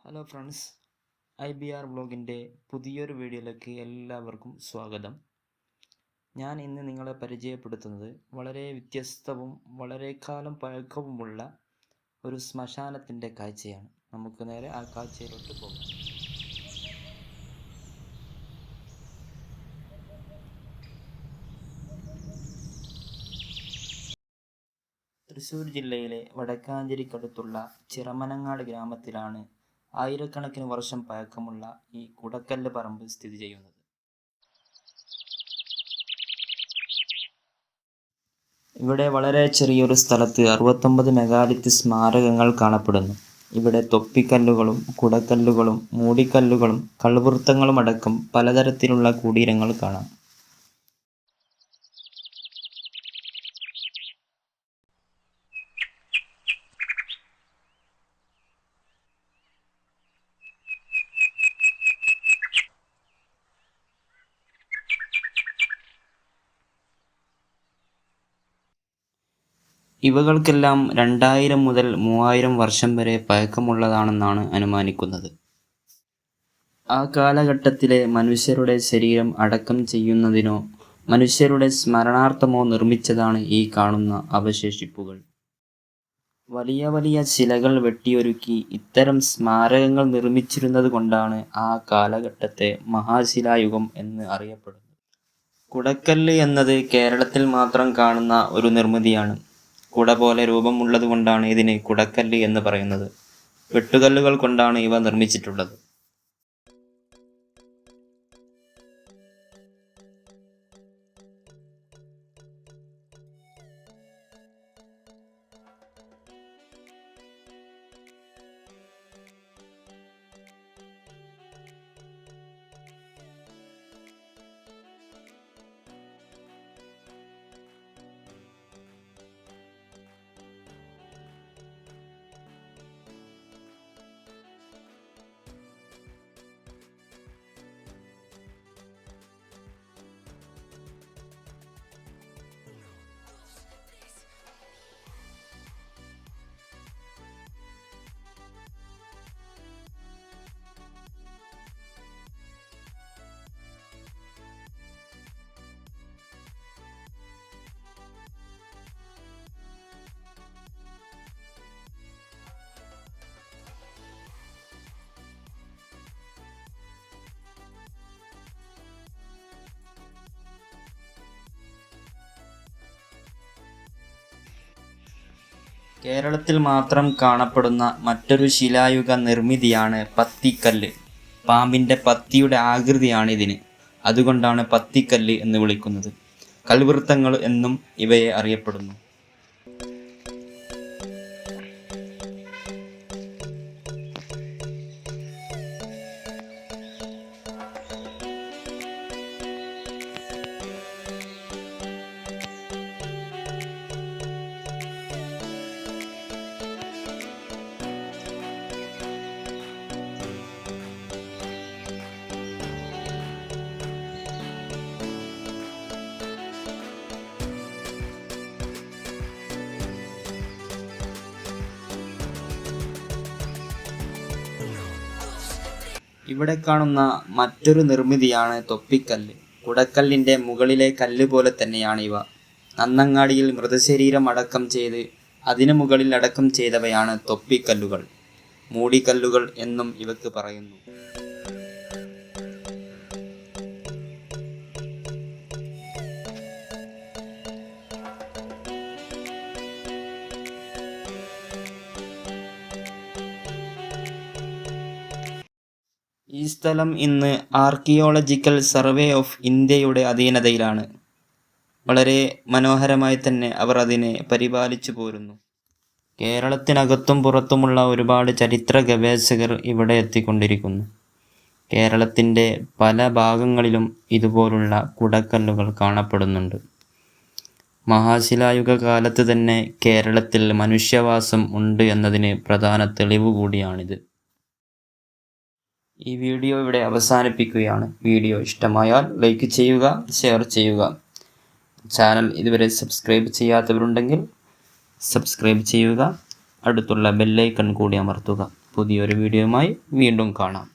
Hello friends, IBR വ്ളോഗിൻ്റെ പുതിയൊരു വീഡിയോയിലേക്ക് എല്ലാവർക്കും സ്വാഗതം. ഞാൻ ഇന്ന് നിങ്ങളെ പരിചയപ്പെടുത്തുന്നത് വളരെ വ്യത്യസ്തവും വളരെ കാലം പഴക്കവുമുള്ള ഒരു ശ്മശാനത്തിൻ്റെ കാഴ്ചയാണ്. നമുക്ക് നേരെ ആ കാഴ്ചയിലോട്ട് പോകാം. തൃശ്ശൂർ ജില്ലയിലെ വടക്കാഞ്ചേരിക്കടുത്തുള്ള റമനങ്ങാട് ഗ്രാമത്തിലാണ് ആയിരക്കണക്കിന് വർഷം പഴക്കമുള്ള ഈ കുടക്കല്ല് പറമ്പ് സ്ഥിതി ചെയ്യുന്നത്. ഇവിടെ വളരെ ചെറിയൊരു സ്ഥലത്ത് 69 മെഗാലിത്ത് സ്മാരകങ്ങൾ കാണപ്പെടുന്നു. ഇവിടെ തൊപ്പിക്കല്ലുകളും കുടക്കല്ലുകളും മൂടിക്കല്ലുകളും കൾവൃത്തങ്ങളും അടക്കം പലതരത്തിലുള്ള കുടീരങ്ങൾ കാണാം. ഇവകൾക്കെല്ലാം 2000 മുതൽ 3000 വർഷം വരെ പഴക്കമുള്ളതാണെന്നാണ് അനുമാനിക്കുന്നത്. ആ കാലഘട്ടത്തിലെ മനുഷ്യരുടെ ശരീരം അടക്കം ചെയ്യുന്നതിനോ മനുഷ്യരുടെ സ്മരണാർത്ഥമോ നിർമ്മിച്ചതാണ് ഈ കാണുന്ന അവശേഷിപ്പുകൾ. വലിയ വലിയ ശിലകൾ വെട്ടിയൊരുക്കി ഇത്തരം സ്മാരകങ്ങൾ നിർമ്മിച്ചിരുന്നത് കൊണ്ടാണ് ആ കാലഘട്ടത്തെ മഹാശിലായുഗം എന്ന് അറിയപ്പെടുന്നത്. കുടക്കല്ല് എന്നത് കേരളത്തിൽ മാത്രം കാണുന്ന ഒരു നിർമ്മിതിയാണ്. കുട പോലെ രൂപമുള്ളത് കൊണ്ടാണ് ഇതിന് കുടക്കല്ല് എന്ന് പറയുന്നത്. വെട്ടുകല്ലുകൾ കൊണ്ടാണ് ഇവ നിർമ്മിച്ചിട്ടുള്ളത്. കേരളത്തിൽ മാത്രം കാണപ്പെടുന്ന മറ്റൊരു ശിലായുഗ നിർമ്മിതിയാണ് പത്തിക്കല്ല്. പാമ്പിൻ്റെ പത്തിയുടെ ആകൃതിയാണ് ഇതിന്. അതുകൊണ്ടാണ് പത്തിക്കല്ല് എന്ന് വിളിക്കുന്നത്. കൽവൃത്തങ്ങൾ എന്നും ഇവയെ അറിയപ്പെടുന്നു. ഇവിടെ കാണുന്ന മറ്റൊരു നിർമ്മിതിയാണ് തൊപ്പിക്കല്ല്. കുടക്കല്ലിൻ്റെ മുകളിലെ കല്ല് പോലെ തന്നെയാണ് ഇവ. നന്നങ്ങാടിയിൽ മൃതശരീരം അടക്കം ചെയ്ത് അതിനു മുകളിൽ അടക്കം ചെയ്തവയാണ് തൊപ്പിക്കല്ലുകൾ. മൂടിക്കല്ലുകൾ എന്നും ഇവക്ക് പറയുന്നു. ഈ സ്ഥലം ഇന്ന് ആർക്കിയോളജിക്കൽ സർവേ ഓഫ് ഇന്ത്യയുടെ അധീനതയിലാണ്. വളരെ മനോഹരമായി തന്നെ അവർ അതിനെ പരിപാലിച്ചു പോരുന്നു. കേരളത്തിനകത്തും പുറത്തുമുള്ള ഒരുപാട് ചരിത്ര ഗവേഷകർ ഇവിടെ എത്തിക്കൊണ്ടിരിക്കുന്നു. കേരളത്തിൻ്റെ പല ഭാഗങ്ങളിലും ഇതുപോലുള്ള കുടക്കല്ലുകൾ കാണപ്പെടുന്നുണ്ട്. മഹാശിലായുഗ കാലത്ത് തന്നെ കേരളത്തിൽ മനുഷ്യവാസം ഉണ്ട് എന്നതിന് പ്രധാന തെളിവ് കൂടിയാണിത്. ഈ വീഡിയോ ഇവിടെ അവസാനിപ്പിക്കുകയാണ്. വീഡിയോ ഇഷ്ടമായാൽ ലൈക്ക് ചെയ്യുക, ഷെയർ ചെയ്യുക. ചാനൽ ഇതുവരെ സബ്സ്ക്രൈബ് ചെയ്യാത്തവരുണ്ടെങ്കിൽ സബ്സ്ക്രൈബ് ചെയ്യുക. അടുത്തുള്ള ബെല്ലൈക്കൺ കൂടി അമർത്തുക. പുതിയൊരു വീഡിയോയുമായി വീണ്ടും കാണാം.